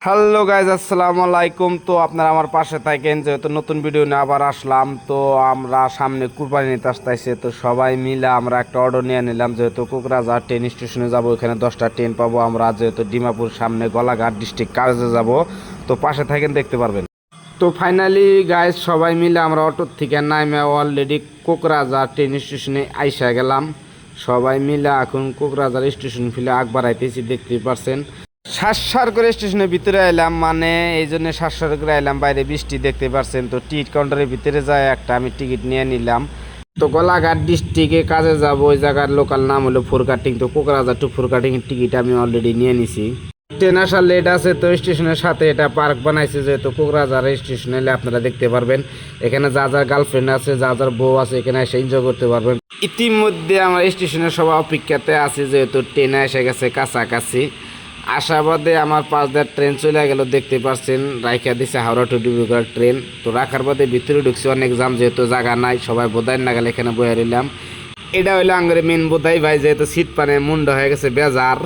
Hello guys, আসসালামু আলাইকুম। তো আপনারা আমার পাশে থাকেন, যেহেতু নতুন ভিডিও নিয়ে আবার আসলাম। তো আমরা সামনে কুরবানি নিতে আসতেছে, তো সবাই মিলে আমরা একটা অর্ডার নিয়ে নিলাম। যেহেতু কোকরাঝাড় ট্রেন স্টেশনে যাব, ওখানে 10টা ট্রেন পাবো আমরা। যেহেতু ডিমাপুর সামনে গলাঘাট ডিস্ট্রিক্ট কাজে যাব, তো পাশে থাকেন, দেখতে পারবেন। তো ফাইনালি গাইজ সবাই মিলে আমরা অটোর থেকে নামে অলরেডি কোকরাঝাড় ট্রেন স্টেশনে আইসা গেলাম। সবাই মিলে এখন কোকরাঝাড় স্টেশন ফিলে আগ বাড়াইতেছি, দেখতেই পারছেন। সার করে স্টেশনের ভিতরে এলাম, মানে এই জন্য সার করে এলাম। বাইরে বৃষ্টি দেখতে পারছেন। তো টিকিট কাউন্টারের ভিতরে যায় একটা আমি টিকিট নিয়ে নিলাম। তো গলাঘাট ডিস্ট্রিক্টে কাজে যাব, ওই জায়গার লোকাল নাম হলো ফোরকাটিং। তো কোকরাঝাড় টু ফোরকাটিং টিকিট আমি অলরেডি নিয়ে নিছি। ট্রেন আসার লেট আছে, তো স্টেশনের সাথে এটা পার্ক বানাইছে। যেহেতু কোকরাঝাড় স্টেশন এলে আপনারা দেখতে পারবেন, এখানে যা যার গার্লফ্রেন্ড আছে, যা যার বউ আছে, এখানে এসে এনজয় করতে পারবেন। ইতিমধ্যে আমার স্টেশনের সবাই অপেক্ষাতে আছে, যেহেতু ট্রেনে এসে গেছে কাছাকাছি। আশাবাদে আমার 5 ট্রেন চলে গেল, দেখতে পাচ্ছেন। রাইখা দিছে হাওড়া টু ডিব্রুগড় ট্রেন। তো রাখার বাদে ভিতরে ঢুকছে, অনেক জাম, যেহেতু জায়গা নাই, সবাই বোধাই না গেলে এখানে বয়ে রইলাম। এটা হইলো আঙ্গরে মেন বোধাই ভাই, যেহেতু সিট পানে মুন্ডা হয়ে গেছে বেজার।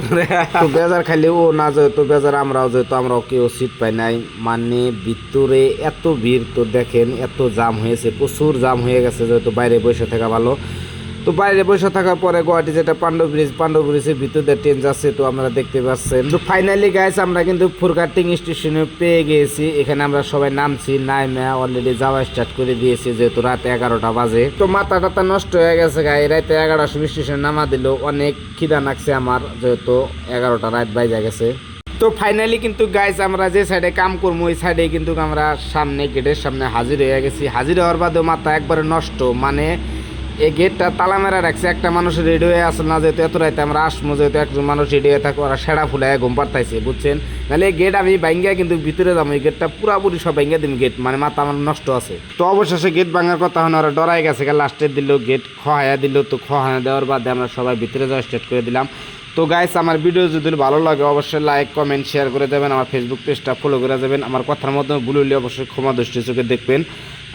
তো বেজার খাইলে ও না, যেহেতু বেজার আমরাও, যেহেতু আমরাও কেউ সিট পাই নাই। মানে ভিতরে এত ভিড়, তো দেখেন এত জাম হয়েছে, প্রচুর জাম হয়ে গেছে। যেহেতু বাইরে বসে থাকা ভালো। তো বাইরে বসে থাকার পরে গুয়াহাটি যেটা পাণ্ডব ব্রিজের ভিতর দিয়ে ট্রেন যাচ্ছে, তো আপনারা দেখতে পাচ্ছেন। তো ফাইনালি গাইস আমরা কিন্তু ফোরকাটিং স্টেশনে পেয়ে গিয়েছি। এখানে আমরা সবাই নামছি, নামে অলরেডি যাওয়া স্টার্ট করে দিয়েছি, যেহেতু রাত 11টা বাজে। তো মাথা টাথা নষ্ট হয়ে গেছে গাই, রাতে 11টার সময় স্টেশনে নামা দিল। অনেক খিদা লাগছে আমার, যেহেতু 11টা রাত বাইজা গেছে। তো ফাইনালি কিন্তু গাইস আমরা যে সাইডে কাম করবো, ওই সাইডে কিন্তু আমরা সামনে গেটের সামনে হাজির হয়ে গেছি। হাজির হওয়ার বাদেও মাথা একবারে নষ্ট, মানে এই গেটটা তালা মেরা রাখছে। একটা মানুষ রেডি হয়ে আসে না, যেহেতু এত রাইতে আমরা আসবো, যেহেতু একজন মানুষ রেডি হয়ে থাকে, ওরা সেরা ফুলায় ঘুম পাড়তাইছে, বুঝছেন। নাহলে এই গেট আমি ভাঙ্গিয়া কিন্তু ভিতরে যাবো, এই গেটটা পুরাপুরি সব ভাঙ্গিয়া দিন গেট, মানে মাথা আমার নষ্ট আছে। তো অবশেষে গেট ভাঙার কথা হন, ওরা ডরাই গেছে, লাস্টে দিল গেট খহায়া দিল। তো খহায়া দেওয়ার বাদে আমরা সবাই ভিতরে যাওয়া স্টার্ট করে দিলাম। তো গাইস আমার ভিডিও যদি ভালো লাগে অবশ্যই লাইক কমেন্ট শেয়ার করে দেবেন। আমার ফেসবুক পেজটা ফলো করে দেবেন। আমার কথার মাধ্যমে ভুল হলে অবশ্যই ক্ষমা দৃষ্টি চোখে দেখবেন,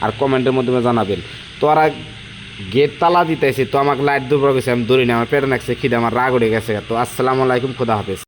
আর কমেন্টের মাধ্যমে জানাবেন। তো ওরা গেট তালা দিতেছে, তো আমাকে লাইট দুপুর গেছে, আমি দৌড়ি না, আমার পেটে লাগছে খিদে, আমার রাগ উঠে গেছে। তো আসসালামু আলাইকুম, খোদা হাফেজ।